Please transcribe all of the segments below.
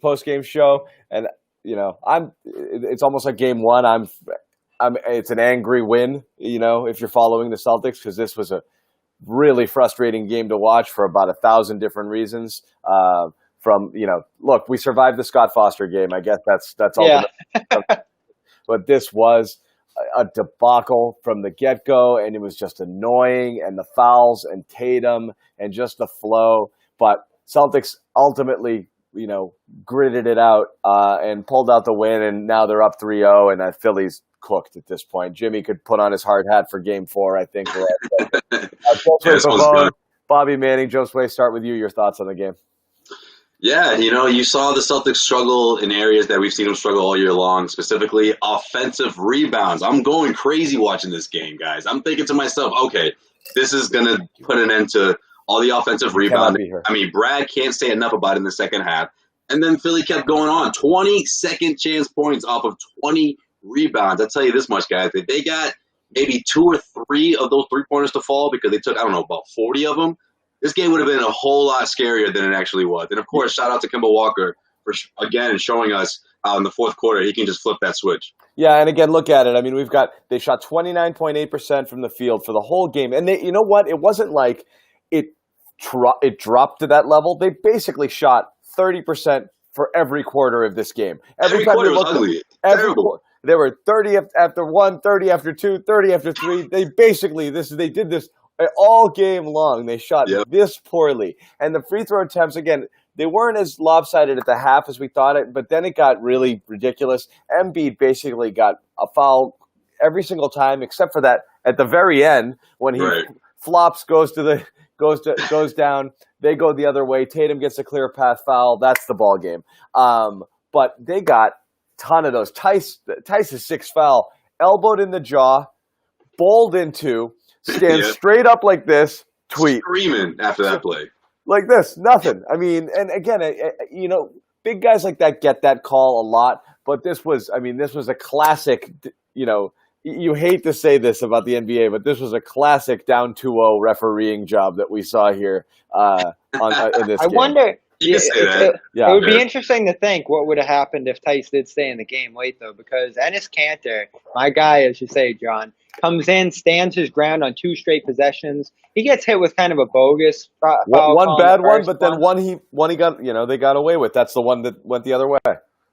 post-game show, and it's almost like game one. It's an angry win, if you're following the Celtics, because this was a really frustrating game to watch for about 1,000 different reasons. Look, we survived the Scott Foster game. I guess that's all. Yeah. But this was a debacle from the get-go, and it was just annoying, and the fouls and Tatum and just the flow. But Celtics ultimately, gritted it out and pulled out the win, and now they're up 3-0, and Philly's cooked at this point. Jimmy could put on his hard hat for game 4, I think. Bobby Manning, Joe Sway, start with you. Your thoughts on the game? Yeah, you saw the Celtics struggle in areas that we've seen them struggle all year long, specifically offensive rebounds. I'm going crazy watching this game, guys. I'm thinking to myself, okay, this is going to put an end to all the offensive rebounding. I mean, Brad can't say enough about it in the second half. And then Philly kept going on. 20 second chance points off of 20 rebounds. I'll tell you this much, guys. If they got maybe 2 or 3 of those three-pointers to fall because they took, about 40 of them, this game would have been a whole lot scarier than it actually was. And, of course, shout out to Kemba Walker for, again, showing us in the fourth quarter he can just flip that switch. Yeah, and again, look at it. I mean, they shot 29.8% from the field for the whole game. And you know what? It wasn't like it dropped to that level. They basically shot 30% for every quarter of this game. Every quarter was ugly. Terrible. They were 30 after 1, 30 after 2, 30 after 3. They basically, they did this all game long. They shot this poorly. And the free throw attempts, again, they weren't as lopsided at the half as we thought it, but then it got really ridiculous. Embiid basically got a foul every single time, except for that at the very end when he flops, goes down. They go the other way. Tatum gets a clear path foul. That's the ball game. But they got a ton of those. Tice's 6th foul, elbowed in the jaw, bowled into, stand straight up like this, tweet. Screaming after that play. Like this, nothing. I mean, and again, big guys like that get that call a lot, but this was a classic, you hate to say this about the NBA, but this was a classic down 2-0 refereeing job that we saw here in this game. I wonder. It would be interesting to think what would have happened if Tice did stay in the game late, though, because Enes Kanter, my guy, as you say, John, comes in, stands his ground on 2 straight possessions. He gets hit with kind of a bogus foul. One bad one, but then one he got, they got away with. That's the one that went the other way.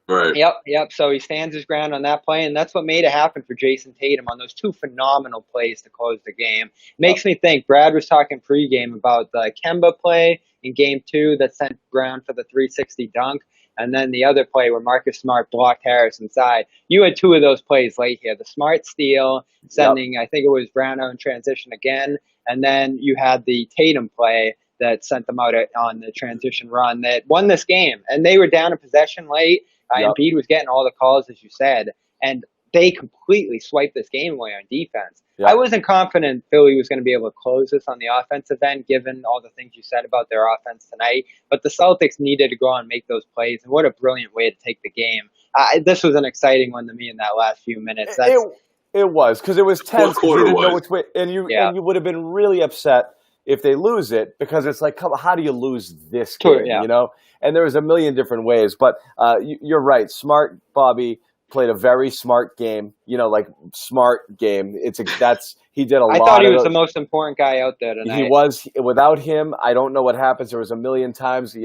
Right. Yep. So he stands his ground on that play, and that's what made it happen for Jason Tatum on those 2 phenomenal plays to close the game. Makes me think, Brad was talking pregame about the Kemba play in Game 2 that sent Brown for the 360 dunk, and then the other play where Marcus Smart blocked Harris inside. You had 2 of those plays late here. The Smart steal, sending, I think it was Brown out in transition again, and then you had the Tatum play that sent them out on the transition run that won this game. And they were down a possession late. Embiid was getting all the calls, as you said, and they completely swiped this game away on defense. I wasn't confident Philly was going to be able to close this on the offensive end, given all the things you said about their offense tonight. But the Celtics needed to go on and make those plays, and what a brilliant way to take the game. This was an exciting one to me in that last few minutes. It was, because it was tense. You didn't know which way, and you would have been really upset if they lose it, because it's like, how do you lose this game, And there was a million different ways. But you're right. Smart, Bobby, played a very smart game, smart game. He did a lot. I thought he was the most important guy out there tonight. He was. Without him, I don't know what happens. There was a million times,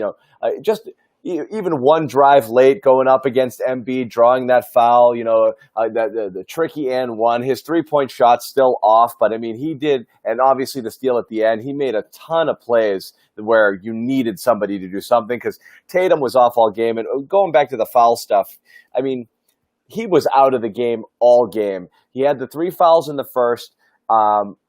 just even one drive late going up against Embiid, drawing that foul, the tricky and one. His 3-point shot's still off, but I mean, he did, and obviously the steal at the end, he made a ton of plays where you needed somebody to do something, because Tatum was off all game. And going back to the foul stuff, I mean, he was out of the game all game. He had the 3 fouls in the first,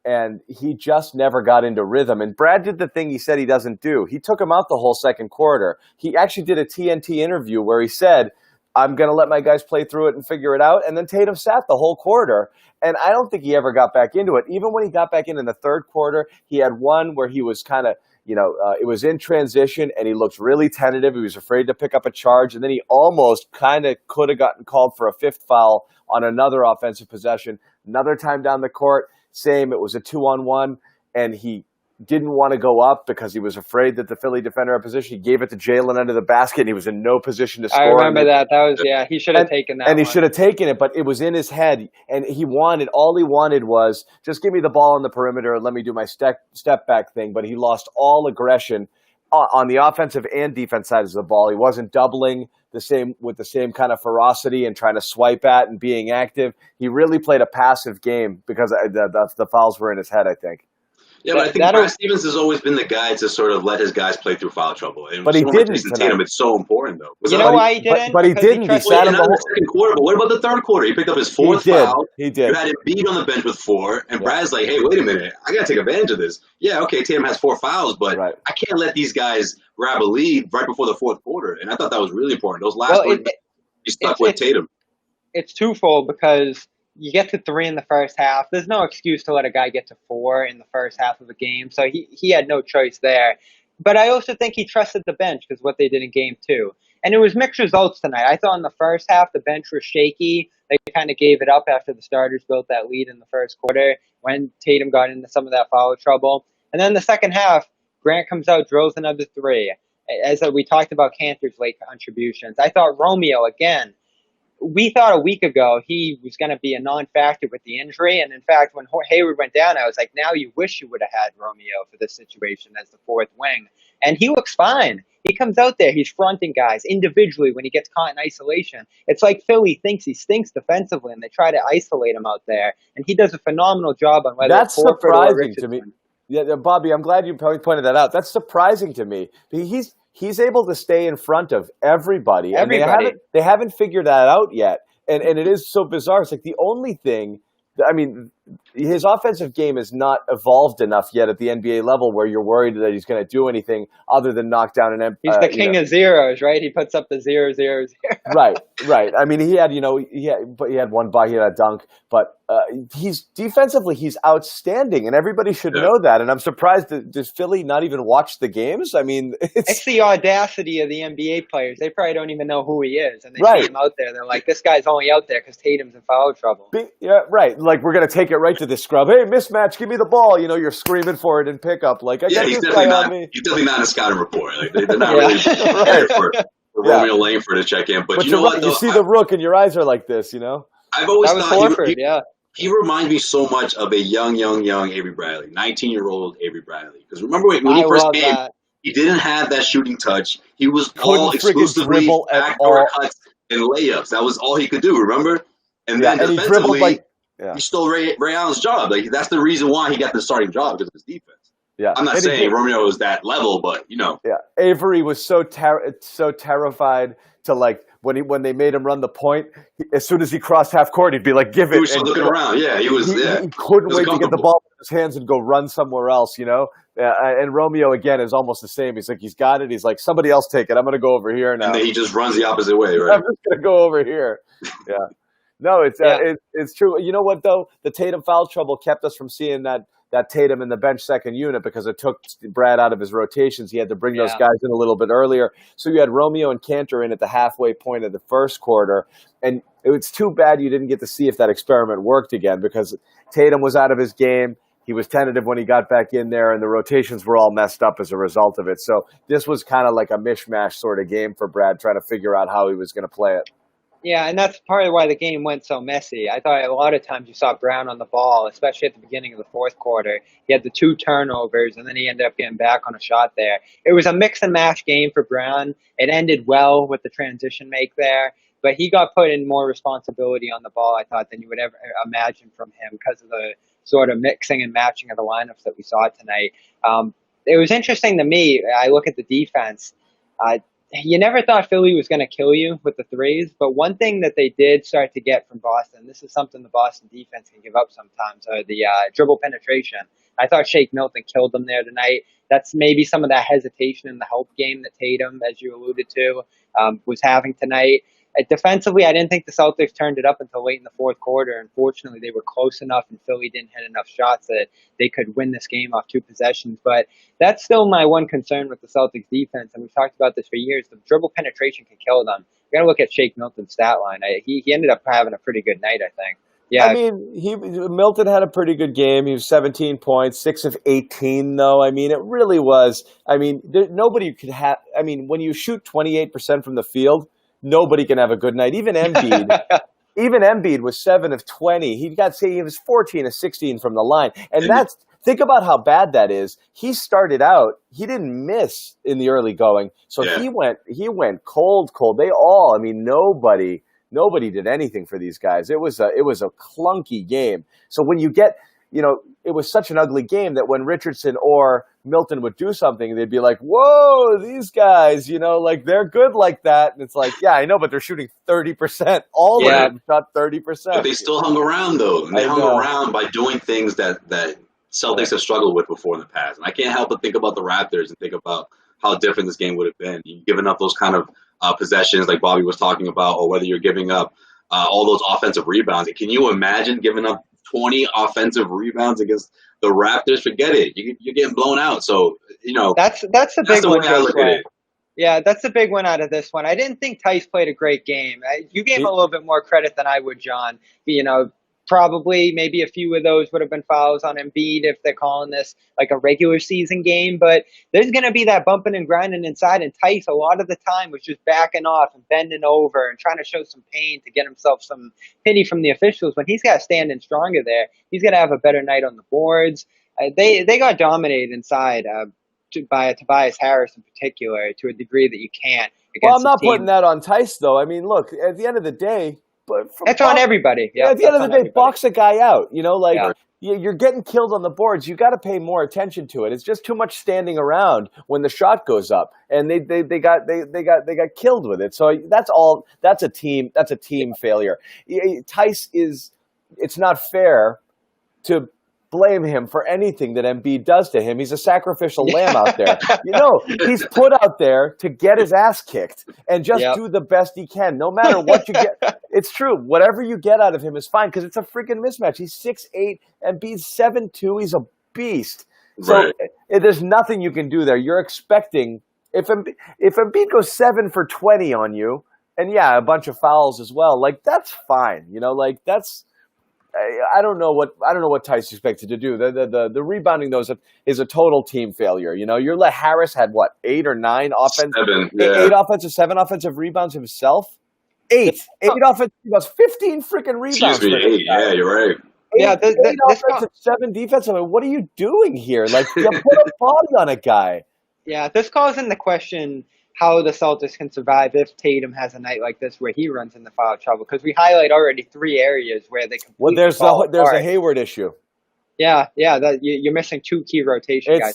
and he just never got into rhythm. And Brad did the thing he said he doesn't do. He took him out the whole second quarter. He actually did a TNT interview where he said, I'm going to let my guys play through it and figure it out. And then Tatum sat the whole quarter. And I don't think he ever got back into it. Even when he got back in the third quarter, he had one where he was kind of, it was in transition and he looked really tentative. He was afraid to pick up a charge. And then he almost kind of could have gotten called for a 5th foul on another offensive possession. Another time down the court, same, it was a 2-on-1, and he didn't want to go up because he was afraid that the Philly defender had position. He gave it to Jalen under the basket, and he was in no position to score. I remember that. That was, he should have taken that. And he should have taken it, but it was in his head, and all he wanted was just give me the ball on the perimeter and let me do my step back thing. But he lost all aggression on the offensive and defense sides of the ball. He wasn't doubling with the same kind of ferocity and trying to swipe at and being active. He really played a passive game because the fouls were in his head, I think. Yeah, but I think Brad Stevens has always been the guy to sort of let his guys play through foul trouble. And but he didn't Tatum, it's so important, though. You know why he didn't? But he didn't. He sat in the second quarter. But what about the third quarter? He picked up his fourth foul. He did. You had Embiid on the bench with 4, and Brad's like, hey, wait a minute. I got to take advantage of this. Yeah, okay, Tatum has 4 fouls, but I can't let these guys grab a lead right before the fourth quarter. And I thought that was really important. Those last ones, he stuck with Tatum. It's twofold because you get to 3 in the first half. There's no excuse to let a guy get to 4 in the first half of a game. So he had no choice there. But I also think he trusted the bench because what they did in game 2. And it was mixed results tonight. I thought in the first half the bench was shaky. They kind of gave it up after the starters built that lead in the first quarter when Tatum got into some of that foul trouble. And then the second half, Grant comes out, drills another 3. As we talked about Cantor's late contributions, I thought Romeo, again, we thought a week ago he was going to be a non-factor with the injury. And in fact, when Hayward went down, I was like, now you wish you would have had Romeo for this situation as the 4th wing. And he looks fine. He comes out there. He's fronting guys individually when he gets caught in isolation. It's like Philly thinks he stinks defensively, and they try to isolate him out there. And he does a phenomenal job on whether that's it's Horford surprising to me. Yeah, Bobby, I'm glad you pointed that out. That's surprising to me. He's able to stay in front of everybody. And they haven't figured that out yet. And it is so bizarre. It's like the only thing, I mean, his offensive game is not evolved enough yet at the NBA level where you're worried that he's going to do anything other than knock down an He's the king of zeros, right? He puts up the 0, 0, 0. Right. I mean, he had one buy, he had a dunk, but he's defensively, he's outstanding, and everybody should know that. And I'm surprised that does Philly not even watch the games? I mean, it's the audacity of the NBA players. They probably don't even know who he is, and they see him out there. They're like, this guy's only out there because Tatum's in foul trouble. Like, we're going to take it right to the scrub. Hey, mismatch, give me the ball. You're screaming for it in pickup. Like, he's definitely not in a scouting report. Like, they're not really prepared for Romeo Langford to check in. But you know what? Though, you see the rook, and your eyes are like this. I've always thought Horford, he reminds me so much of a young Avery Bradley, 19-year-old Avery Bradley. Because remember when he first came, he didn't have that shooting touch. He was all exclusively backdoor cuts and layups. That was all he could do. Remember? And then defensively. He stole Ray Allen's job. Like, that's the reason why he got the starting job, because of his defense. Yeah, I'm not saying Romeo is that level, but Yeah, Avery was so terrified to, like, when they made him run the point. As soon as he crossed half court, he'd be like, "Give it." He was looking around. Yeah, he was. He couldn't wait to get the ball in his hands and go run somewhere else. And Romeo again is almost the same. He's like, he's got it. He's like, somebody else take it. I'm going to go over here now. And then he just runs the opposite way, right? I'm just going to go over here. Yeah. No, it's true. You know what, though? The Tatum foul trouble kept us from seeing that Tatum in the bench second unit because it took Brad out of his rotations. He had to bring those guys in a little bit earlier. So you had Romeo and Cantor in at the halfway point of the first quarter. And it's too bad you didn't get to see if that experiment worked again because Tatum was out of his game. He was tentative when he got back in there, and the rotations were all messed up as a result of it. So this was kind of like a mishmash sort of game for Brad, trying to figure out how he was going to play it. Yeah, and that's part of why the game went so messy. I thought a lot of times you saw Brown on the ball, especially at the beginning of the fourth quarter. He had the 2 turnovers, and then he ended up getting back on a shot there. It was a mix-and-match game for Brown. It ended well with the transition make there, but he got put in more responsibility on the ball, I thought, than you would ever imagine from him because of the sort of mixing and matching of the lineups that we saw tonight. It was interesting to me. I look at the defense. You never thought Philly was going to kill you with the threes, but one thing that they did start to get from Boston, this is something the Boston defense can give up sometimes, are the dribble penetration. I thought Shake Milton killed them there tonight. That's maybe some of that hesitation in the help game that Tatum, as you alluded to, was having tonight. Defensively, I didn't think the Celtics turned it up until late in the fourth quarter. Unfortunately, they were close enough, and Philly didn't hit enough shots that they could win this game off 2 possessions. But that's still my one concern with the Celtics defense, and we've talked about this for years. The dribble penetration can kill them. You got to look at Shake Milton's stat line. He ended up having a pretty good night, I think. Yeah, I mean, Milton had a pretty good game. He was 17 points, 6 of 18, though. I mean, it really was. I mean, nobody could have. I mean, when you shoot 28% from the field, nobody can have a good night. Even Embiid. Even Embiid was 7 of 20. He was 14 of 16 from the line. And that's, think about how bad that is. He started out, he didn't miss in the early going. So he went cold. They all, I mean, nobody did anything for these guys. It was a clunky game. So when you get, it was such an ugly game that when Richardson or Milton would do something, they'd be like, whoa, these guys, like they're good like that. And it's like, yeah, I know, but they're shooting 30%. All of them shot 30%. But they still hung around, though. And they hung around by doing things that Celtics have struggled with before in the past. And I can't help but think about the Raptors and think about how different this game would have been. You've given up those kind of possessions like Bobby was talking about, or whether you're giving up all those offensive rebounds. Can you imagine giving up 20 offensive rebounds against the Raptors? Forget it. You're getting blown out. So, that's the big one. I look at it. Yeah, that's the big one out of this one. I didn't think Tice played a great game. You gave him a little bit more credit than I would, John. Probably maybe a few of those would have been fouls on Embiid if they're calling this like a regular season game. But there's going to be that bumping and grinding inside. And Tice, a lot of the time, was just backing off and bending over and trying to show some pain to get himself some pity from the officials. When he's got to stand in stronger there, he's going to have a better night on the boards. They got dominated inside by Tobias Harris in particular to a degree that you can't. Well, I'm not putting that on Tice, though. I mean, look, at the end of the day, that's on everybody. Yeah, at the end of the day, box a guy out. You're getting killed on the boards. You got to pay more attention to it. It's just too much standing around when the shot goes up, and they got killed with it. So that's all. That's a team failure. Tice it's not fair to blame him for anything that Embiid does to him. He's a sacrificial lamb out there. He's put out there to get his ass kicked and just do the best he can, no matter what you get. It's true. Whatever you get out of him is fine because it's a freaking mismatch. He's 6'8", Embiid's 7'2". He's a beast. So there's nothing you can do there. You're expecting if Embiid goes 7 for 20 on you, and a bunch of fouls as well. Like that's fine. That's. I don't know what Tice expected to do. The rebounding though is a total team failure. Harris had what 8 or 9 offensive 7 offensive rebounds himself. 8 offensive rebounds, 15 freaking rebounds. Excuse me, 8. Yeah, you're right. 8 offensive, 7 defensive. I mean, what are you doing here? Like you put a body on a guy. Yeah, this calls into question how the Celtics can survive if Tatum has a night like this where he runs into foul trouble. Because we highlight already 3 areas where they completely there's a Hayward issue. Yeah, you're missing 2 key rotation guys.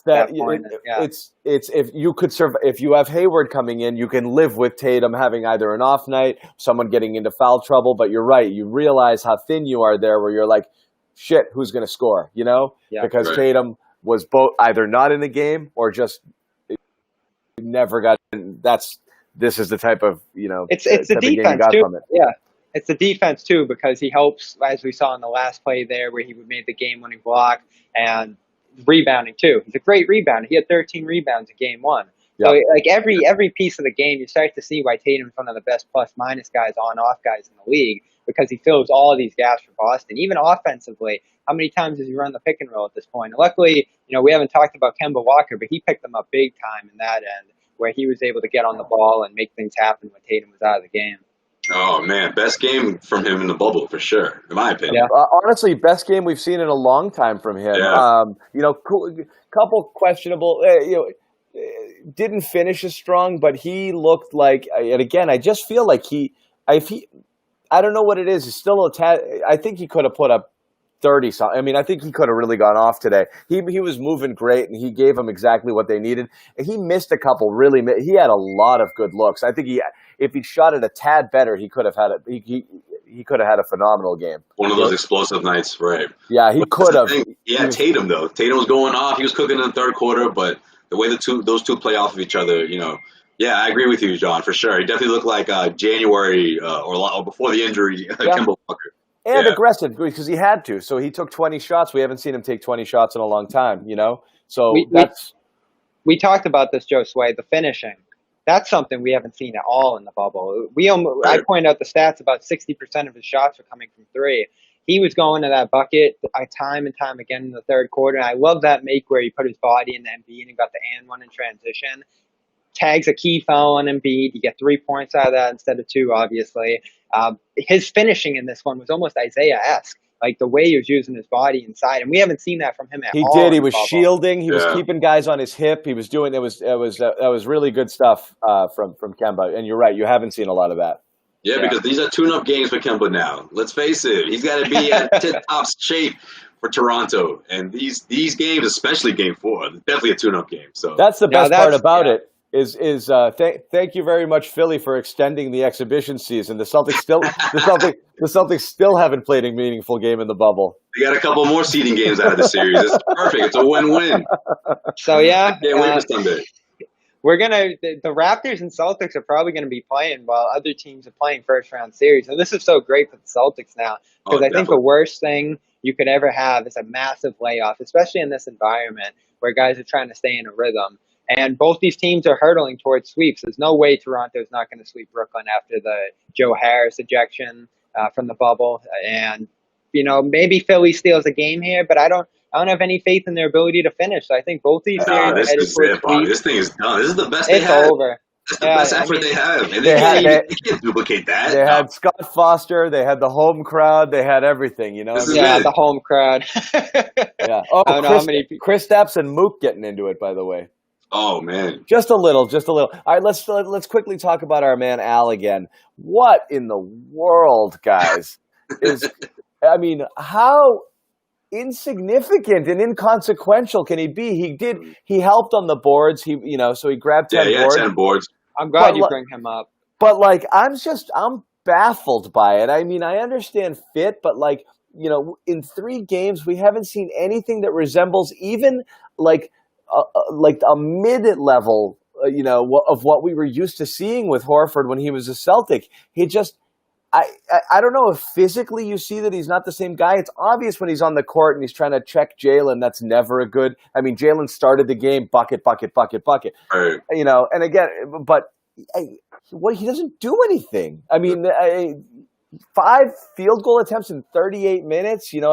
It's if you could if you have Hayward coming in, you can live with Tatum having either an off night, someone getting into foul trouble. But you're right, you realize how thin you are there, where you're like, shit, who's going to score? Because Tatum was both either not in the game or just. Never got. This is the type of It's the defense too. Yeah, it's the defense too because he helps, as we saw in the last play there, where he made the game-winning block and rebounding too. He's a great rebounder. He had 13 rebounds in game 1. So like every piece of the game, you start to see why Tatum's one of the best plus-minus guys, on-off guys in the league because he fills all of these gaps for Boston, even offensively. How many times does he run the pick and roll at this point? And luckily, we haven't talked about Kemba Walker, but he picked them up big time in that end, where he was able to get on the ball and make things happen when Tatum was out of the game. Oh, man, best game from him in the bubble, for sure, in my opinion. Yeah. Honestly, best game we've seen in a long time from him. Yeah. Couple questionable, didn't finish as strong, but he looked like, and again, I just feel like I don't know what it is. He's still a tad. I think he could have put up 30 something. I mean, I think he could have really gone off today. He was moving great, and he gave them exactly what they needed. And he missed a couple. He had a lot of good looks. I think if he shot it a tad better, he could have had he could have had a phenomenal game. One of those explosive nights, right? Yeah, he could have. Yeah, Tatum though. Tatum was going off. He was cooking in the third quarter, but the way those two play off of each other, Yeah, I agree with you, John, for sure. He definitely looked like January or before the injury, Kemba Walker. And aggressive because he had to. So he took 20 shots. We haven't seen him take 20 shots in a long time, So we talked about this, Joe Sway, the finishing. That's something we haven't seen at all in the bubble. I point out the stats, about 60% of his shots are coming from 3. he was going to that bucket time and time again in the third quarter. And I love that make where he put his body in the Embiid and got the and one in transition. Tags a key foul on Embiid. You get 3 points out of that instead of 2, obviously. His finishing in this one was almost Isaiah-esque, like the way he was using his body inside, and we haven't seen that from him at all. He did. He was shielding. He was keeping guys on his hip. He was doing. That was really good stuff from Kemba. And you're right. You haven't seen a lot of that. Yeah, because these are tune-up games for Kemba now. Let's face it. He's got to be at tip-top shape for Toronto, and these games, especially Game 4, definitely a tune-up game. So that's the best part about it. Thank you very much, Philly, for extending the exhibition season. The Celtics still haven't played a meaningful game in the bubble. They got a couple more seeding games out of the series. It's perfect. It's a win-win. So can't wait for Sunday. The Raptors and Celtics are probably gonna be playing while other teams are playing first round series. And this is so great for the Celtics now because I think the worst thing you could ever have is a massive layoff, especially in this environment where guys are trying to stay in a rhythm. And both these teams are hurtling towards sweeps. There's no way Toronto's not going to sweep Brooklyn after the Joe Harris ejection from the bubble. And, maybe Philly steals a game here, but I don't have any faith in their ability to finish. So I think both these series are headed towards sweeps. This thing is done. This is the best they have. It's over. That's the best effort they have. And they can't duplicate that. They had Scott Foster. They had the home crowd. They had everything, the home crowd. Yeah. Oh, Kristaps and Mook getting into it, by the way. Oh, man. Just a little. All right, let's quickly talk about our man Al again. What in the world, guys? How insignificant and inconsequential can he be? He helped on the boards. So he grabbed 10 boards. 10 boards. I'm glad you bring him up. But I'm baffled by it. I understand fit, but in 3 games we haven't seen anything that resembles even a mid-level, of what we were used to seeing with Horford when he was a Celtic. I don't know if physically you see that he's not the same guy. It's obvious when he's on the court and he's trying to check Jalen. That's never a good. Jalen started the game bucket. Right. And again, but he doesn't do anything. 5 field goal attempts in 38 minutes. And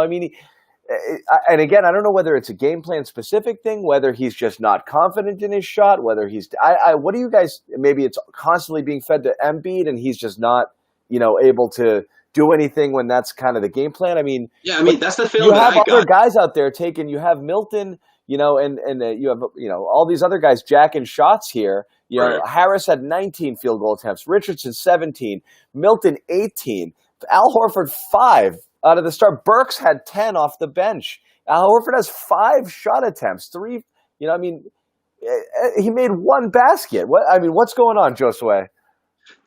again, I don't know whether it's a game plan specific thing, whether he's just not confident in his shot, whether he's. What do you guys? Maybe it's constantly being fed to Embiid, and he's just not, able to do anything when that's kind of the game plan. That's the feeling. You have other guys out there taking. You have Milton, and you have all these other guys jacking shots here. Right. Harris had 19 field goal attempts, Richardson 17, Milton 18, Al Horford 5. Out of the start, Burks had 10 off the bench. Al Horford has 5 shot attempts, 3. He made 1 basket. What's going on, Josue?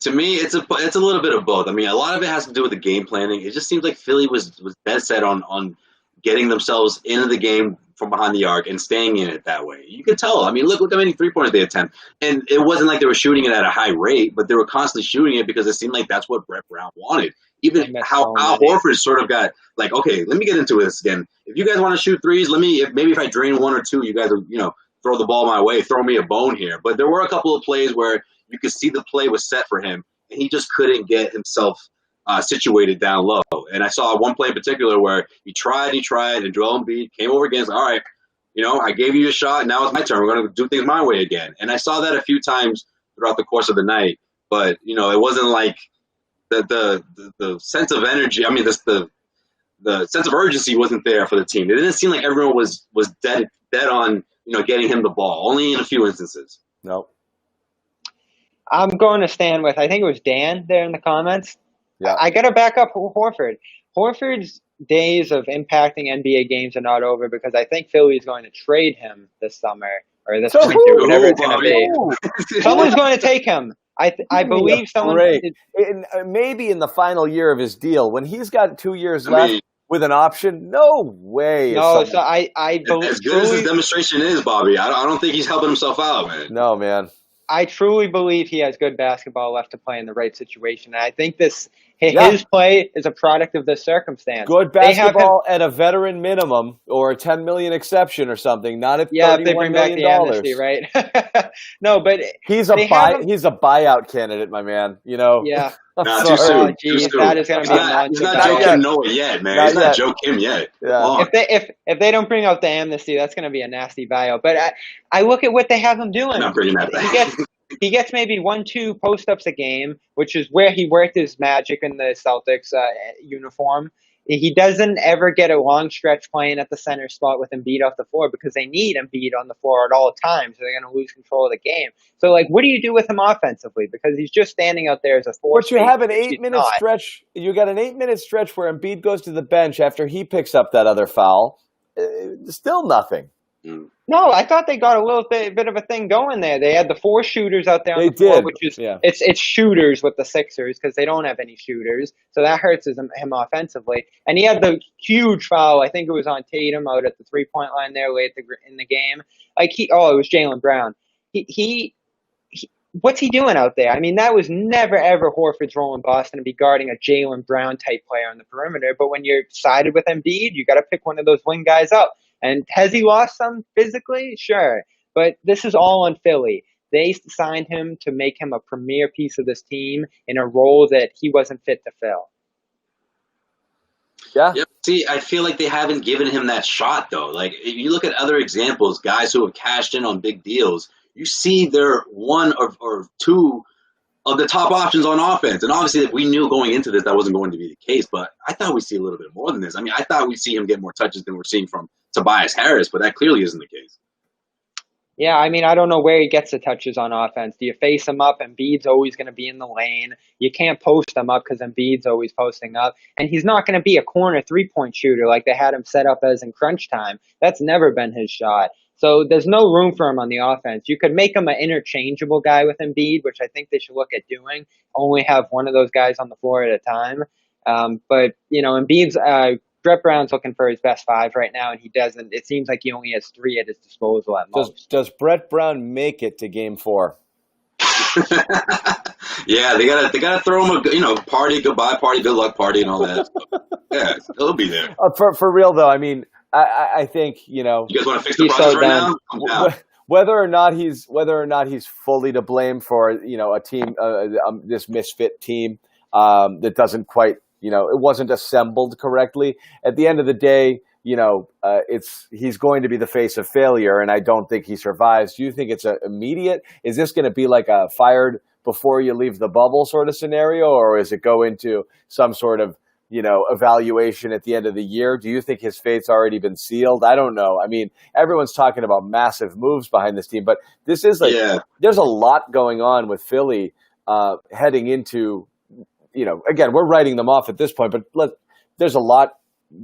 To me, it's a little bit of both. A lot of it has to do with the game planning. It just seems like Philly was dead set on getting themselves into the game from behind the arc and staying in it that way. You could tell. Look how many 3-pointers they attempt. And it wasn't like they were shooting it at a high rate, but they were constantly shooting it because it seemed like that's what Brett Brown wanted. Even how Al Horford sort of got like, okay, let me get into this again. If you guys want to shoot threes, maybe if I drain 1 or 2, you guys are, throw the ball my way, throw me a bone here. But there were a couple of plays where you could see the play was set for him, and he just couldn't get himself situated down low. And I saw one play in particular where he tried, and Joel Embiid came over against, all right, I gave you a shot, now it's my turn. We're going to do things my way again. And I saw that a few times throughout the course of the night. But, it wasn't like the sense of energy. The sense of urgency wasn't there for the team. It didn't seem like everyone was dead on, getting him the ball, only in a few instances. No. I'm going to stand with, I think it was Dan there in the comments. Yeah. I got to back up Horford. Horford's days of impacting NBA games are not over because I think Philly is going to trade him this summer or this winter, whatever it's going to be. Someone's going to take him. I believe someone. Maybe in the final year of his deal, when he's got 2 years left with an option, no way. No, so I believe. As good as his demonstration is, Bobby, I don't think he's helping himself out, man. No, man. I truly believe he has good basketball left to play in the right situation. And I think his play is a product of this circumstance. Good basketball at a veteran minimum or a $10 million exception or something, not at $31 if they bring back the amnesty, right? No, but he's a buyout candidate, my man. Yeah. Nah, too sorry. soon. Oh, Too geez, soon. that is going to be a He's monster not battle. Joe Kim Noah yet, man. Not He's not yet. Joe Kim yet. Yeah. Come on. If they don't bring out the amnesty, that's going to be a nasty bio. But I look at what they have him doing. Not bringing that back. He gets maybe 1-2 post ups a game, which is where he worked his magic in the Celtics uniform. He doesn't ever get a long stretch playing at the center spot with Embiid off the floor because they need Embiid on the floor at all times. So they're going to lose control of the game. So, like, what do you do with him offensively? Because he's just standing out there as a force. But you have an 8-minute stretch. You got an 8-minute stretch where Embiid goes to the bench after he picks up that other foul. Still nothing. No, I thought they got a little bit of a thing going there. They had the 4 shooters out there on the floor, which is it's shooters with the Sixers because they don't have any shooters, so that hurts him offensively. And he had the huge foul. I think it was on Tatum out at the 3-point line there late in the game. It was Jaylen Brown. He what's he doing out there? I mean, that was never ever Horford's role in Boston to be guarding a Jaylen Brown type player on the perimeter. But when you're sided with Embiid, you got to pick one of those wing guys up. And has he lost some physically? Sure. But this is all on Philly. They signed him to make him a premier piece of this team in a role that he wasn't fit to fill. Yeah. Yep. See, I feel like they haven't given him that shot, though. Like, if you look at other examples, guys who have cashed in on big deals, you see they're one or two of the top options on offense. And obviously, we knew going into this that wasn't going to be the case, but I thought we'd see a little bit more than this. I mean, I thought we'd see him get more touches than we're seeing from Tobias Harris, but that clearly isn't the case. Yeah, I mean, I don't know where he gets the touches on offense. Do you face him up? Embiid's always going to be in the lane. You can't post him up because Embiid's always posting up. And he's not going to be a corner 3-point shooter like they had him set up as in crunch time. That's never been his shot. So there's no room for him on the offense. You could make him an interchangeable guy with Embiid, which I think they should look at doing. Only have one of those guys on the floor at a time. But, Embiid's Brett Brown's looking for his best 5 right now, and he doesn't. It seems like he only has 3 at his disposal at most. Does Brett Brown make it to Game 4? Yeah, they gotta throw him a party, goodbye party, good luck party, and all that stuff. Yeah, he'll be there. For real though, I mean, I think You guys want to fix the process right now? I'm down. Whether or not he's fully to blame for a team, this misfit team that doesn't quite. It wasn't assembled correctly. At the end of the day, he's going to be the face of failure, and I don't think he survives. Do you think it's immediate? Is this going to be like a fired before you leave the bubble sort of scenario, or is it go into some sort of evaluation at the end of the year? Do you think his fate's already been sealed? I don't know. I mean, everyone's talking about massive moves behind this team, but this is there's a lot going on with Philly heading into. Again, we're writing them off at this point, but there's a lot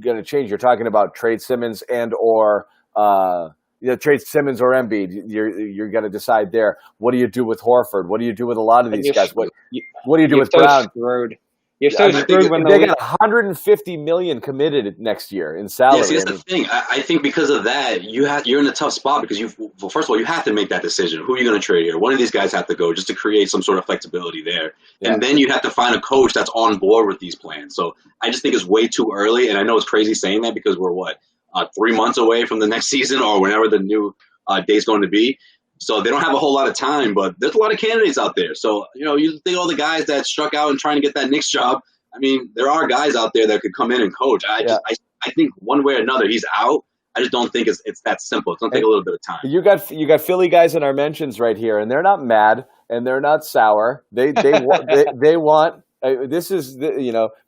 going to change. You're talking about trade Simmons or trade Simmons or Embiid. You're going to decide there. What do you do with Horford? What do you do with a lot of these guys? What do you do with Brown? Screwed. You're so screwed when they got $150 million committed next year in salary. Yeah, see, that's the thing. I think because of that, you're in a tough spot because first of all, you have to make that decision. Who are you going to trade here? One of these guys have to go just to create some sort of flexibility there. Yeah. And then you have to find a coach that's on board with these plans. So I just think it's way too early. And I know it's crazy saying that because we're 3 months away from the next season or whenever the new date's going to be. So they don't have a whole lot of time, but there's a lot of candidates out there. So, you think all the guys that struck out and trying to get that Knicks job, I mean, there are guys out there that could come in and coach. I think one way or another he's out. I just don't think it's that simple. It's going to take a little bit of time. You got Philly guys in our mentions right here, and they're not mad and they're not sour. They want this is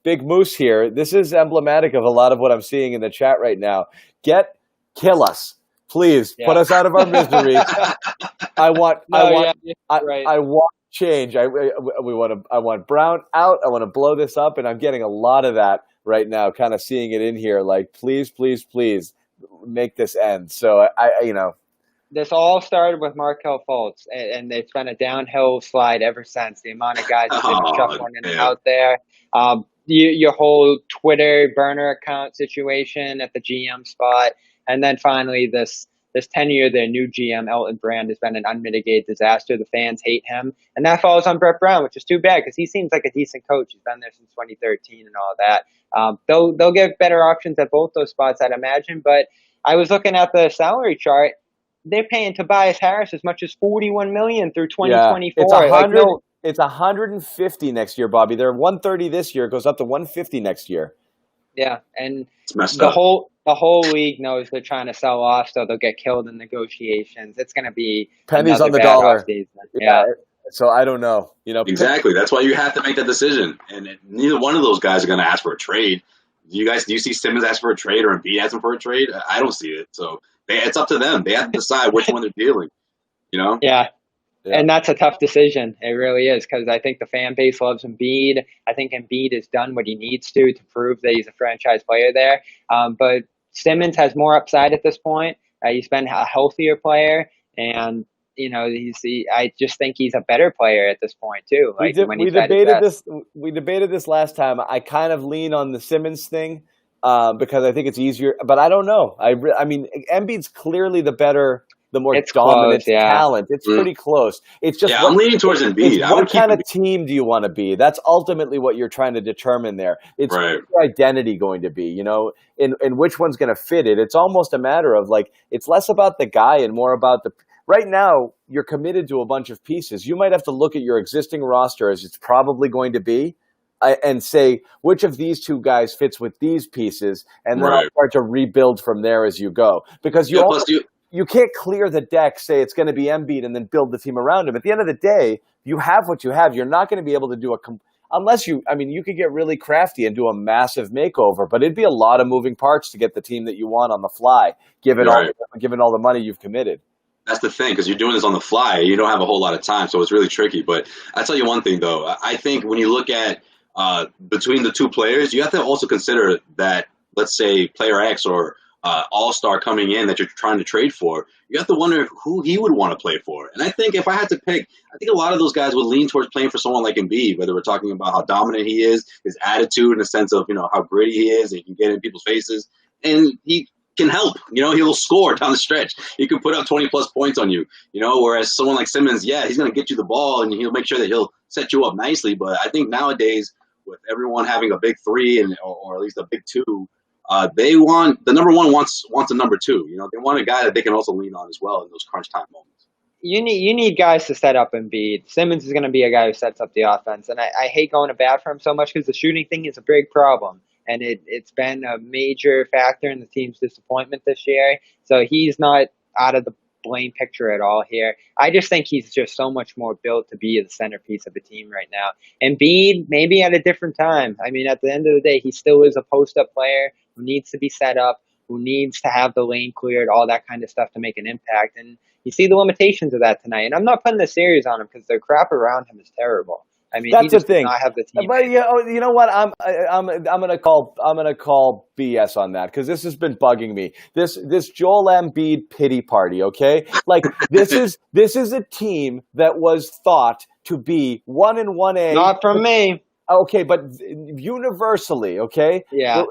Big Moose here. This is emblematic of a lot of what I'm seeing in the chat right now. Kill us. Please put us out of our misery. I want change. I want Brown out. I want to blow this up, and I'm getting a lot of that right now. Kind of seeing it in here, like please, make this end. So this all started with Markelle Fultz, and it's been a downhill slide ever since. The amount of guys that have been shuffling in and out there. Your whole Twitter burner account situation at the GM spot. And then finally, this tenure, their new GM, Elton Brand, has been an unmitigated disaster. The fans hate him. And that falls on Brett Brown, which is too bad because he seems like a decent coach. He's been there since 2013 and all that. They'll get better options at both those spots, I'd imagine. But I was looking at the salary chart. They're paying Tobias Harris as much as $41 million through 2024. Yeah, It's 150 next year, Bobby. They're 130 this year. It goes up to 150 next year. Yeah, and It's messed the up. whole league knows they're trying to sell off, so they'll get killed in negotiations. It's going to be Pennies another on the bad dollar. offseason. Yeah. So I don't know. Exactly. That's why you have to make that decision. And neither one of those guys are going to ask for a trade. Do you see Simmons ask for a trade or Embiid asking for a trade? I don't see it. So it's up to them. They have to decide which one they're dealing. Yeah. Yeah. And that's a tough decision. It really is, because I think the fan base loves Embiid. I think Embiid has done what he needs to prove that he's a franchise player there. But Simmons has more upside at this point. He's been a healthier player, and I just think he's a better player at this point too. We debated this last time. I kind of lean on the Simmons thing because I think it's easier, but I don't know. I mean, Embiid's clearly the more dominant talent. It's pretty close. It's just I'm leaning towards Embiid. What kind of team do you want to be? That's ultimately what you're trying to determine there. It's right. What's your identity going to be, and which one's going to fit it. It's almost a matter of it's less about the guy and more about right now, you're committed to a bunch of pieces. You might have to look at your existing roster as it's probably going to be and say, which of these two guys fits with these pieces? And then I'll start to rebuild from there as you go. Because you can't clear the deck, say it's going to be Embiid, and then build the team around him. At the end of the day, you have what you have. You're not going to be able to do unless you could get really crafty and do a massive makeover, but it'd be a lot of moving parts to get the team that you want on the fly, given all the money you've committed. That's the thing, because you're doing this on the fly. You don't have a whole lot of time, so it's really tricky. But I'll tell you one thing, though. I think when you look at between the two players, you have to also consider that, let's say, player X or all-star coming in that you're trying to trade for, you have to wonder who he would want to play for. And I think if I had to pick, I think a lot of those guys would lean towards playing for someone like Embiid, whether we're talking about how dominant he is, his attitude in the sense of, how gritty he is, and he can get in people's faces. And he can help. He'll score down the stretch. He can put up 20-plus points on you. Whereas someone like Simmons, he's going to get you the ball, and he'll make sure that he'll set you up nicely. But I think nowadays, with everyone having a big three or at least a big two, the number one wants a number two. They want a guy that they can also lean on as well in those crunch time moments. You need guys to set up Embiid. Simmons is going to be a guy who sets up the offense, and I hate going to bat for him so much because the shooting thing is a big problem. And it's been a major factor in the team's disappointment this year. So he's not out of the blame picture at all here. I just think he's just so much more built to be the centerpiece of the team right now. Embiid, maybe at a different time. I mean, at the end of the day, he still is a post-up player who needs to be set up, who needs to have the lane cleared, all that kind of stuff to make an impact. And you see the limitations of that tonight. And I'm not putting the series on him because the crap around him is terrible. I mean, that's he just the thing. Does not have the team. But you know what? I'm gonna call BS on that because this has been bugging me. This Joel Embiid pity party. Okay, this is a team that was thought to be 1-1A. Not from me. Okay, but universally, okay? Yeah.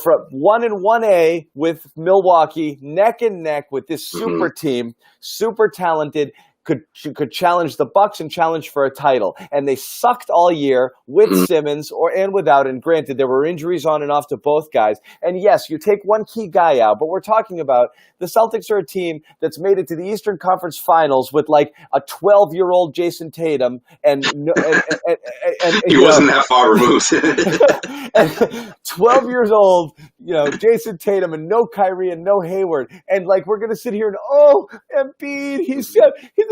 From 1-1A with Milwaukee, neck and neck with this super team, super talented. Could challenge the Bucks and challenge for a title, and they sucked all year with Simmons and without. And granted, there were injuries on and off to both guys. And yes, you take one key guy out, but we're talking about the Celtics are a team that's made it to the Eastern Conference Finals with a 12-year-old Jason Tatum, and he wasn't that far removed. And 12 years old, Jason Tatum, and no Kyrie and no Hayward, and we're gonna sit here and Embiid,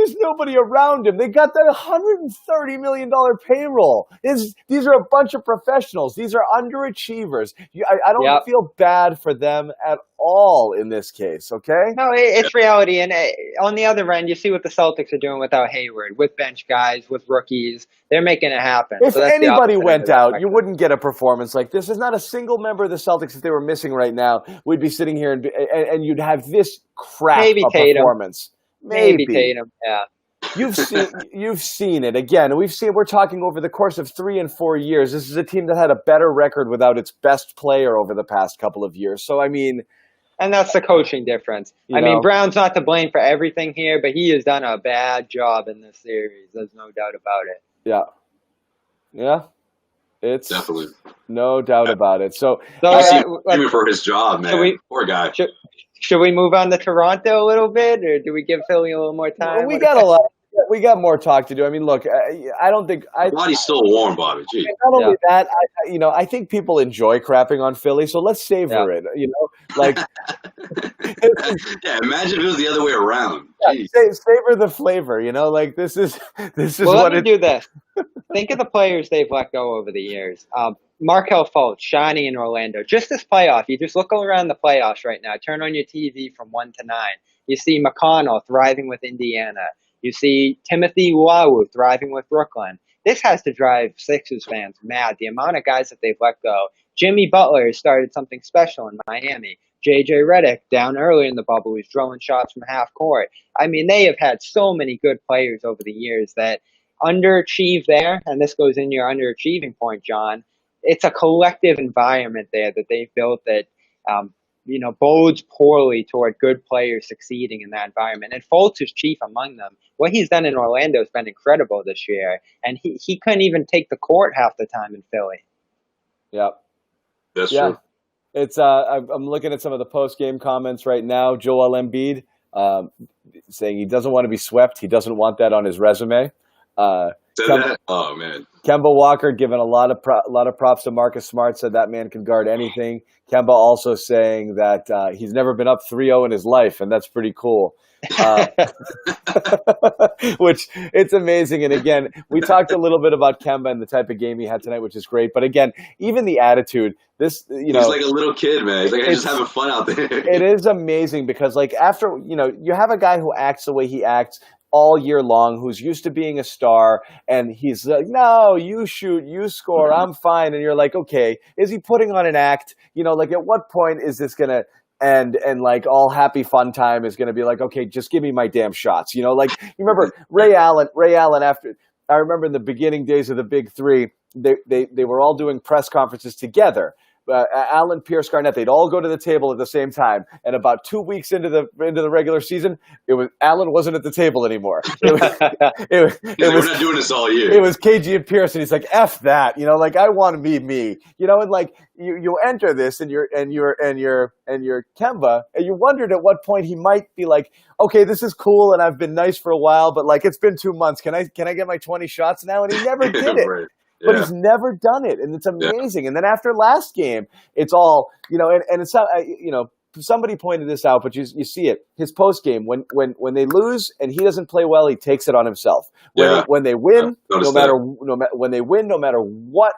there's nobody around him. They got that $130 million payroll. These are a bunch of professionals. These are underachievers. I don't feel bad for them at all in this case, okay? No, it's reality. And on the other end, you see what the Celtics are doing without Hayward, with bench guys, with rookies. They're making it happen. If anybody went out, you wouldn't get a performance like this. There's not a single member of the Celtics that they were missing right now. We'd be sitting here and you'd have this crap of performance. Maybe Tatum, yeah. You've seen it again. We're talking over the course of 3 and 4 years. This is a team that had a better record without its best player over the past couple of years. So and that's the coaching difference. Brown's not to blame for everything here, but he has done a bad job in this series. There's no doubt about it. Yeah. It's definitely no doubt about it. So even for his job, man. Poor guy. Should we move on to Toronto a little bit, or do we give Philly a little more time? We got a lot. we got more talk to do. I mean, look, I don't think My body's still warm, Bobby. Gee. Not only that, I think people enjoy crapping on Philly, so let's savor it. Like Yeah, imagine if it was the other way around. Savor the flavor. Like this is Well, what let me do this. Think of the players they've let go over the years. Markelle Fultz, shining in Orlando. Just this playoff, you just look around the playoffs right now. Turn on your TV from 1 to 9. You see McConnell thriving with Indiana. You see Timothy Luau thriving with Brooklyn. This has to drive Sixers fans mad. The amount of guys that they've let go. Jimmy Butler has started something special in Miami. J.J. Redick, down early in the bubble, was drilling shots from half court. I mean, they have had so many good players over the years that underachieve there, and this goes in your underachieving point, John. It's a collective environment there that they've built that bodes poorly toward good players succeeding in that environment. And Fultz is chief among them. What he's done in Orlando has been incredible this year, and he couldn't even take the court half the time in Philly. Yeah, that's true. It's I'm looking at some of the post-game comments right now. Joel Embiid saying he doesn't want to be swept. He doesn't want that on his resume. Oh man. Kemba Walker giving a lot of props to Marcus Smart, said that man can guard anything. Kemba also saying that he's never been up 3-0 in his life, and that's pretty cool. Which it's amazing. And again, we talked a little bit about Kemba and the type of game he had tonight, which is great. But again, even the attitude, he's like a little kid, man. He's like, I'm just having fun out there. It is amazing because after, you have a guy who acts the way he acts all year long, who's used to being a star, and he's like, no, you shoot, you score, I'm fine. And you're like, okay, is he putting on an act? At what point is this going to end and all happy fun time is going to be like, okay, just give me my damn shots. You remember Ray Allen after, I remember in the beginning days of the Big Three, they were all doing press conferences together. Allen, Pierce, Garnett, they'd all go to the table at the same time. And about 2 weeks into the regular season, Allen wasn't at the table anymore. We're not doing this all year. It was KG and Pierce, and he's like, F that, I want to be me, and you enter this, and you're Kemba, and you wondered at what point he might be like, okay, this is cool, and I've been nice for a while, but it's been 2 months. Can I get my 20 shots now? And he never did it. Right. Yeah. But he's never done it, and it's amazing. Yeah. And then after last game, it's all, and it's not, somebody pointed this out, but you see it. His post game, when they lose and he doesn't play well, he takes it on himself. When they win, no matter what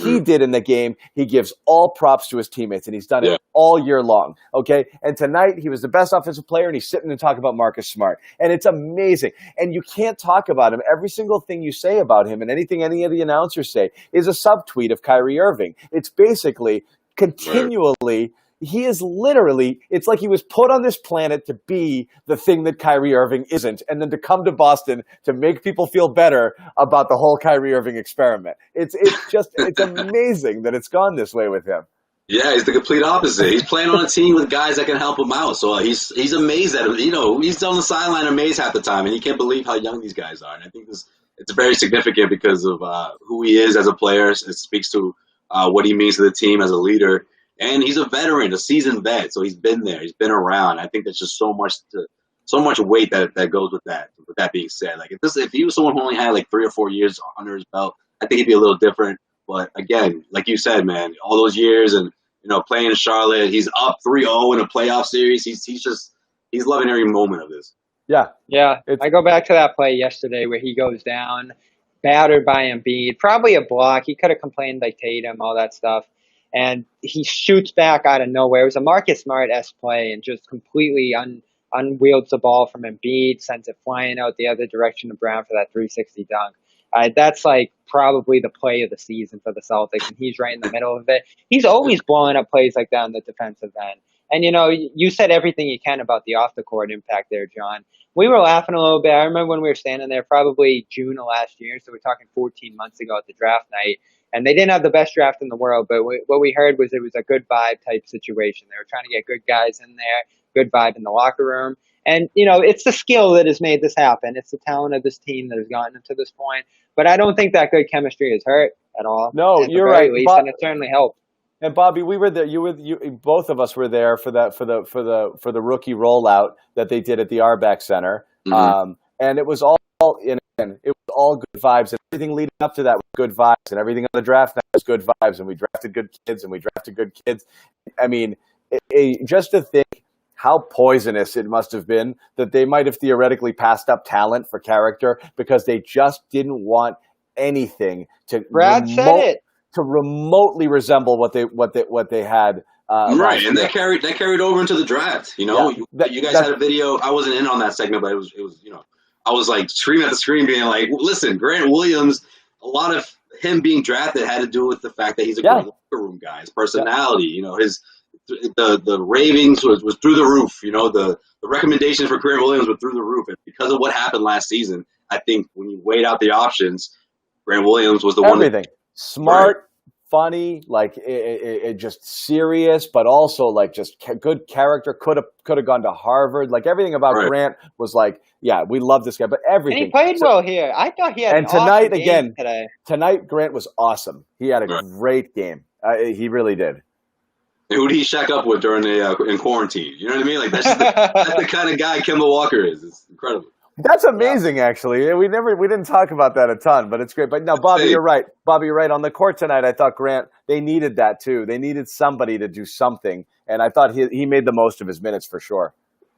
he did in the game, he gives all props to his teammates, and he's done it all year long. Okay, and tonight he was the best offensive player, and he's sitting and talking about Marcus Smart, and it's amazing. And you can't talk about him. Every single thing you say about him, and anything any of the announcers say, is a subtweet of Kyrie Irving. It's basically continually. He is literally, it's like he was put on this planet to be the thing that Kyrie Irving isn't, and then to come to Boston to make people feel better about the whole Kyrie Irving experiment. It's amazing that it's gone this way with him. Yeah, he's the complete opposite. He's playing on a team with guys that can help him out. So he's amazed at him. He's on the sideline amazed half the time, and he can't believe how young these guys are. And I think it's very significant because of who he is as a player. It speaks to what he means to the team as a leader. And he's a veteran, a seasoned vet, so he's been there. He's been around. I think there's just so much weight that goes with that. With that being said, if he was someone who only had 3 or 4 years under his belt, I think he'd be a little different. But again, like you said, man, all those years and playing in Charlotte, he's up 3-0 in a playoff series. He's loving every moment of this. Yeah. I go back to that play yesterday where he goes down, battered by Embiid, probably a block. He could have complained like Tatum, all that stuff. And he shoots back out of nowhere. It was a Marcus Smart-esque play and just completely unwields the ball from Embiid, sends it flying out the other direction to Brown for that 360 dunk. That's probably the play of the season for the Celtics, and he's right in the middle of it. He's always blowing up plays like that on the defensive end. And, you said everything you can about the off-the-court impact there, John. We were laughing a little bit. I remember when we were standing there probably June of last year, so we're talking 14 months ago at the draft night. And they didn't have the best draft in the world, but what we heard was it was a good vibe type situation. They were trying to get good guys in there, good vibe in the locker room. And, it's the skill that has made this happen. It's the talent of this team that has gotten them to this point. But I don't think that good chemistry has hurt at all. No, you're right. And it certainly helped. And Bobby, we were there. Both of us were there for the rookie rollout that they did at the Arback Center. And it was all again, it was all good vibes, and everything leading up to that was good vibes, and everything on the draft night was good vibes, and we drafted good kids, I mean, just to think how poisonous it must have been that they might have theoretically passed up talent for character because they just didn't want anything to remotely resemble what they had. Right, and that carried over into the draft. You know, you guys had a video. I wasn't in on that segment, but it was I was like screaming at the screen, being like, "Listen, Grant Williams. A lot of him being drafted had to do with the fact that he's a great locker room guy. His personality, you know, the ravings was through the roof. You know, the recommendations for Grant Williams were through the roof, and because of what happened last season, I think when you weighed out the options, Grant Williams was the one. Everything smart. Funny, like it just serious, but also like just good character. Could have gone to Harvard. Like everything about Grant was like, yeah, we love this guy. But everything. And he played well here. I thought he had. And tonight again, tonight Grant was awesome. He had a great game. He really did. And who did he shack up with during in quarantine? You know what I mean? Like that's the kind of guy Kemba Walker is. It's incredible. That's amazing, actually. We didn't talk about that a ton, but it's great. But no, Bobby, you're right. On the court tonight, I thought Grant, they needed that too. They needed somebody to do something, and I thought he made the most of his minutes for sure.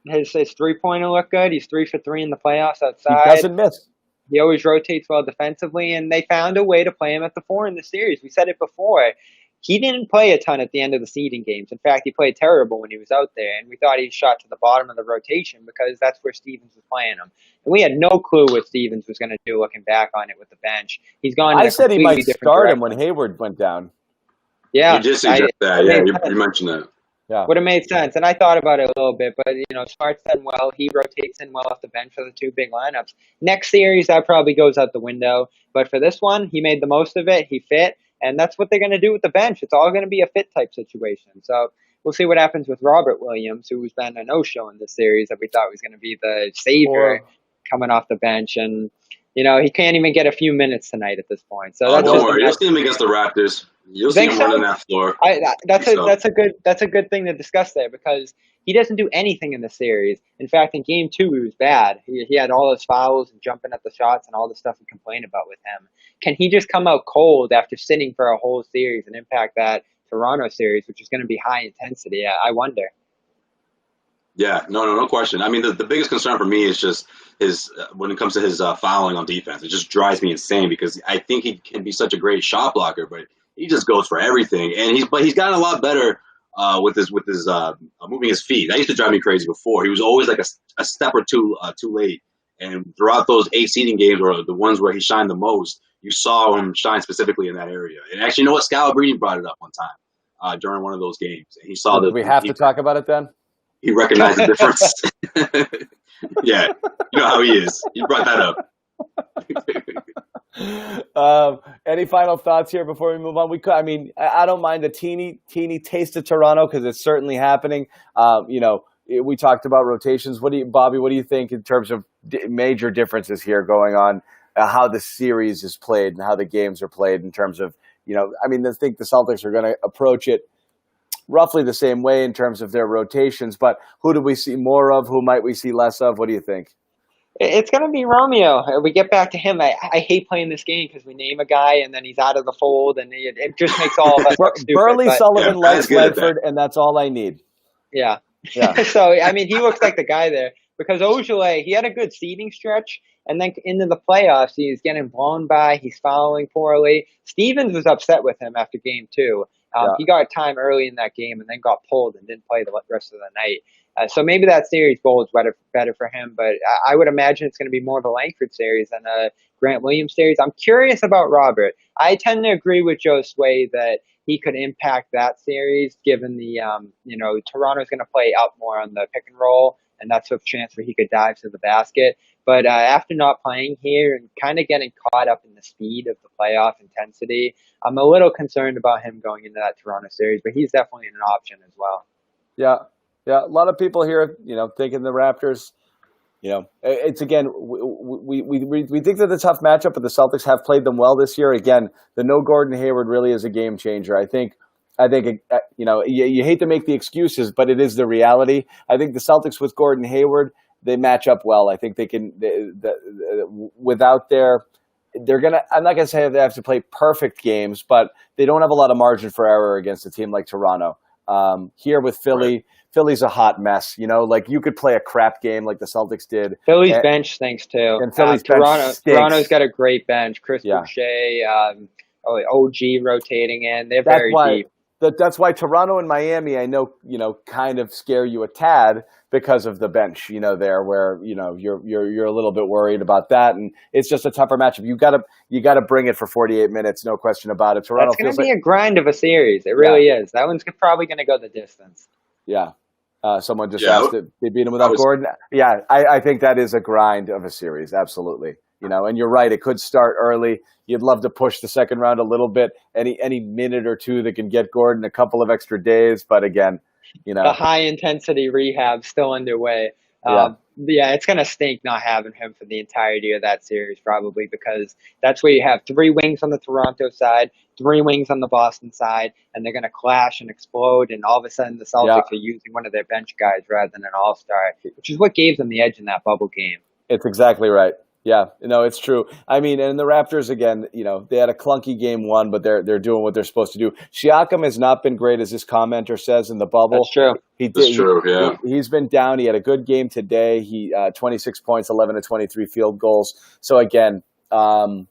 His 3-pointer looked good. He's 3 for 3 in the playoffs outside. He doesn't miss. He always rotates well defensively, and they found a way to play him at the 4 in the series. We said it before. He didn't play a ton at the end of the seeding games. In fact, he played terrible when he was out there, and we thought he shot to the bottom of the rotation because that's where Stevens was playing him. And we had no clue what Stevens was going to do looking back on it with the bench. He's gone. I said he might start him when Hayward went down. Yeah, you just suggest that. Yeah, you mentioned that. Yeah, would have made sense. And I thought about it a little bit, but Smart's done well. He rotates in well off the bench for the 2 big lineups. Next series, that probably goes out the window. But for this one, he made the most of it. He fit. And that's what they're going to do with the bench. It's all going to be a fit type situation. So we'll see what happens with Robert Williams, who's been a no-show in this series that we thought was going to be the savior coming off the bench. And, he can't even get a few minutes tonight at this point. So don't worry. You'll see him against the Raptors. You'll see him running that floor. That's a good thing to discuss there because he doesn't do anything in the series. In fact, in Game 2, he was bad. He had all his fouls and jumping at the shots and all the stuff we complain about with him. Can he just come out cold after sitting for a whole series and impact that Toronto series, which is going to be high intensity? I wonder. Yeah, no question. I mean, the biggest concern for me is just when it comes to his fouling on defense. It just drives me insane because I think he can be such a great shot blocker, but he just goes for everything. And he's gotten a lot better with his moving his feet. That used to drive me crazy before. He was always like a step or two late. And throughout those 8 seeding games, or the ones where he shined the most, you saw him shine specifically in that area. And actually, Scalabrine brought it up one time during one of those games. And he saw we have to talk about it then? He recognized the difference. Yeah, you know how he is. He brought that up. Any final thoughts here before we move on? I don't mind a teeny taste of Toronto because it's certainly happening. We talked about rotations. Bobby, what do you think in terms of major differences here going on, how the series is played and how the games are played in terms of, I think the Celtics are going to approach it roughly the same way in terms of their rotations, but who do we see more of? Who might we see less of? What do you think? It's going to be Romeo. We get back to him. I hate playing this game because we name a guy and then he's out of the fold, and it just makes all of us look stupid. Burley Sullivan likes Ledford, and that's all I need. Yeah. So, he looks like the guy there because Ojale, he had a good seeding stretch, and then into the playoffs, he's getting blown by. He's fouling poorly. Stevens was upset with him after Game 2. He got time early in that game and then got pulled and didn't play the rest of the night. So maybe that series bowl is better for him, but I would imagine it's going to be more of a Langford series than a Grant Williams series. I'm curious about Robert. I tend to agree with Joe Sway that he could impact that series given the, Toronto's going to play up more on the pick and roll, and that's a chance where he could dive to the basket. But after not playing here and kind of getting caught up in the speed of the playoff intensity, I'm a little concerned about him going into that Toronto series, but he's definitely an option as well. Yeah. A lot of people here, thinking the Raptors, it's again, we think that the tough matchup, but the Celtics have played them well this year. Again, the no Gordon Hayward really is a game changer. I think, you hate to make the excuses, but it is the reality. I think the Celtics with Gordon Hayward they match up well. I think they can without their. They're gonna. I'm not gonna say they have to play perfect games, but they don't have a lot of margin for error against a team like Toronto. Here with Philly, Right. Philly's a hot mess. Like you could play a crap game like the Celtics did. Philly's bench stinks too. And Philly's bench stinks. Toronto's got a great bench. Chris Yeah. Boucher, OG rotating in. They're very deep. That's why Toronto and Miami, I know, kind of scare you a tad because of the bench, there where, you're a little bit worried about that. And it's just a tougher matchup. You gotta bring it for 48 minutes. No question about it. Toronto It's going to be a grind of a series. It really is. That one's probably going to go the distance. Yeah. Someone just asked if they beat him without Gordon. Yeah. I think that is a grind of a series. Absolutely. And you're right. It could start early. You'd love to push the second round a little bit. Any minute or two that can get Gordon a couple of extra days. But again, the high intensity rehab still underway. It's going to stink not having him for the entirety of that series, probably, because that's where you have 3 wings on the Toronto side, 3 wings on the Boston side, and they're going to clash and explode. And all of a sudden, the Celtics are using one of their bench guys rather than an all-star, which is what gave them the edge in that bubble game. It's exactly right. Yeah, it's true. I mean, and the Raptors, again, they had a clunky game 1, but they're doing what they're supposed to do. Siakam has not been great, as this commenter says, in the bubble. That's true. That's true, yeah. He's been down. He had a good game today. He 26 points, 11 to 23 field goals. So, again, Lowry's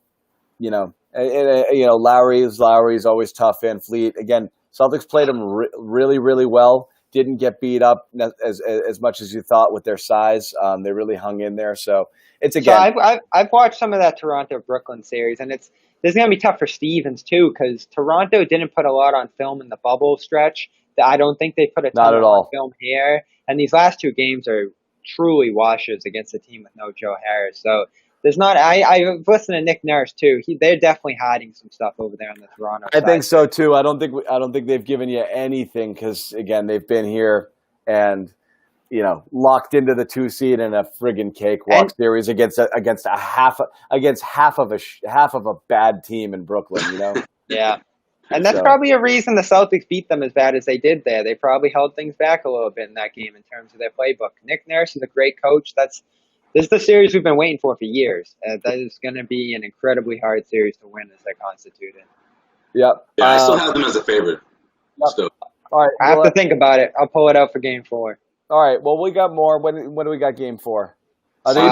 always tough in. Fleet. Again, Celtics played him really, really well. Didn't get beat up as much as you thought with their size. They really hung in there. So it's again. So I've watched some of that Toronto-Brooklyn series, and this is going to be tough for Stevens too, because Toronto didn't put a lot on film in the bubble stretch. I don't think they put a ton on film here. And these last 2 games are truly washes against a team with no Joe Harris. So there's not. I've listened to Nick Nurse too. They're definitely hiding some stuff over there on the Toronto side. I think so too. I don't think they've given you anything because again they've been here and locked into the 2 seed in a friggin' cakewalk series against half of a bad team in Brooklyn. Yeah. And that's probably a reason the Celtics beat them as bad as they did there. They probably held things back a little bit in that game in terms of their playbook. Nick Nurse is a great coach. This is the series we've been waiting for years. That is going to be an incredibly hard series to win as they're constituted. Yep. Yeah, I still have them as a favorite. Yep. Still. All right. I have to think about it. I'll pull it out for game 4. All right. Well, we got more. When do we got game 4? Are they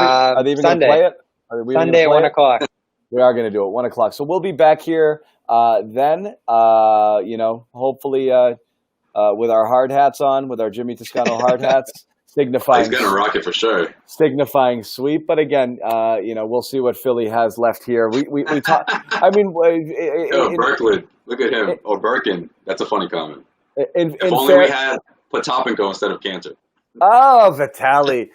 even going to play it? Sunday at 1 o'clock. We are going to do it 1 o'clock. So we'll be back here then. Hopefully with our hard hats on, with our Jimmy Toscano hard hats, signifying. He's going to rock it for sure. Signifying sweep, but again, we'll see what Philly has left here. We talk. I mean, Berkland, look at him. Or Birkin. That's a funny comment. If only we had Potapenko instead of Cantor. Oh, Vitali.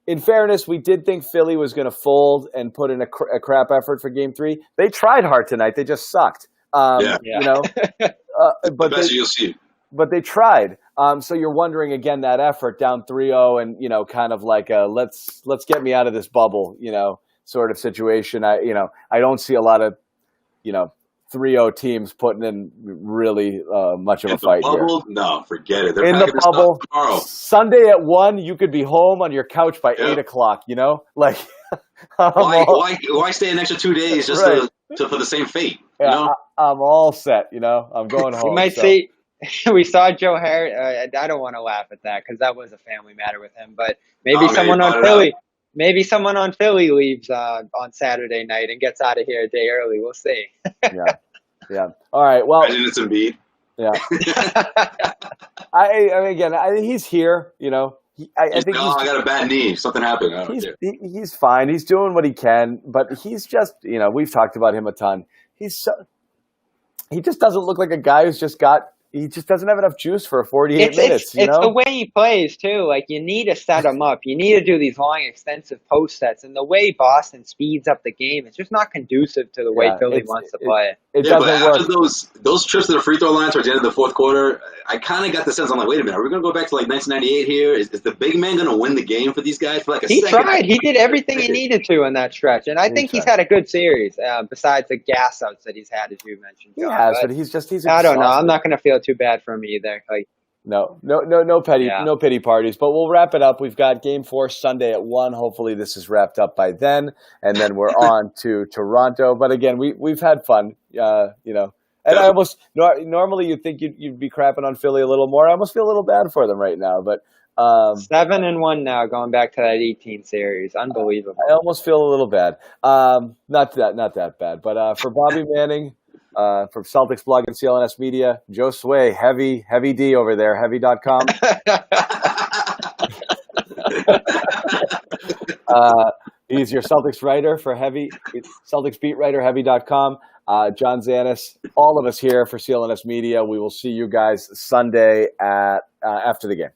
In fairness, we did think Philly was going to fold and put in a crap effort for Game 3. They tried hard tonight. They just sucked. But the best you'll see. But they tried. So you're wondering again that effort down 3-0 and kind of like a let's get me out of this bubble sort of situation. I don't see a lot of 3-0 teams putting in really much of a fight bubble? here. No, forget it. They're in the bubble, tomorrow. Sunday at 1, you could be home on your couch by 8 o'clock. Like, why stay an extra 2 days just for the same fate? Yeah, I'm all set. I'm going home. You might see. We saw Joe Harris. I don't want to laugh at that because that was a family matter with him. But maybe someone on Philly. Maybe someone on Philly leaves on Saturday night and gets out of here a day early. We'll see. Yeah. All right. Well, imagine it's Embiid. Yeah. I think he's here. I think I got a bad knee. Something happened. He's fine. He's doing what he can, but he's just we've talked about him a ton. He just doesn't look like a guy who's just got. He just doesn't have enough juice for 48 minutes. It's the way he plays, too. Like, you need to set him up. You need to do these long, extensive post sets. And the way Boston speeds up the game, it's just not conducive to the way Philly wants to play. It doesn't work. After those trips to the free throw line towards the end of the fourth quarter, I kind of got the sense, I'm like, wait a minute, are we going to go back to like 1998 here? Is the big man going to win the game for these guys for like a second? He tried. He did everything he needed to in that stretch. And I think he's had a good series, besides the gas outs that he's had, as you mentioned, John. But he's I don't know. I'm not going to feel too bad for him either. No Yeah. pity parties. But we'll wrap it up. We've got Game 4 Sunday at 1. Hopefully this is wrapped up by then, and then we're on to Toronto. But again, we've had fun. And I almost normally you'd think you'd be crapping on Philly a little more. I almost feel a little bad for them right now, but 7-1 now, going back to that 18 series, unbelievable. I almost feel a little bad. Not that bad. But for Bobby Manning, from Celtics blog and CLNS Media, Joe Sway, heavy D over there, heavy.com. He's your Celtics writer for Heavy, Celtics beat writer, heavy.com. John Zanis, all of us here for CLNS Media. We will see you guys Sunday after the game.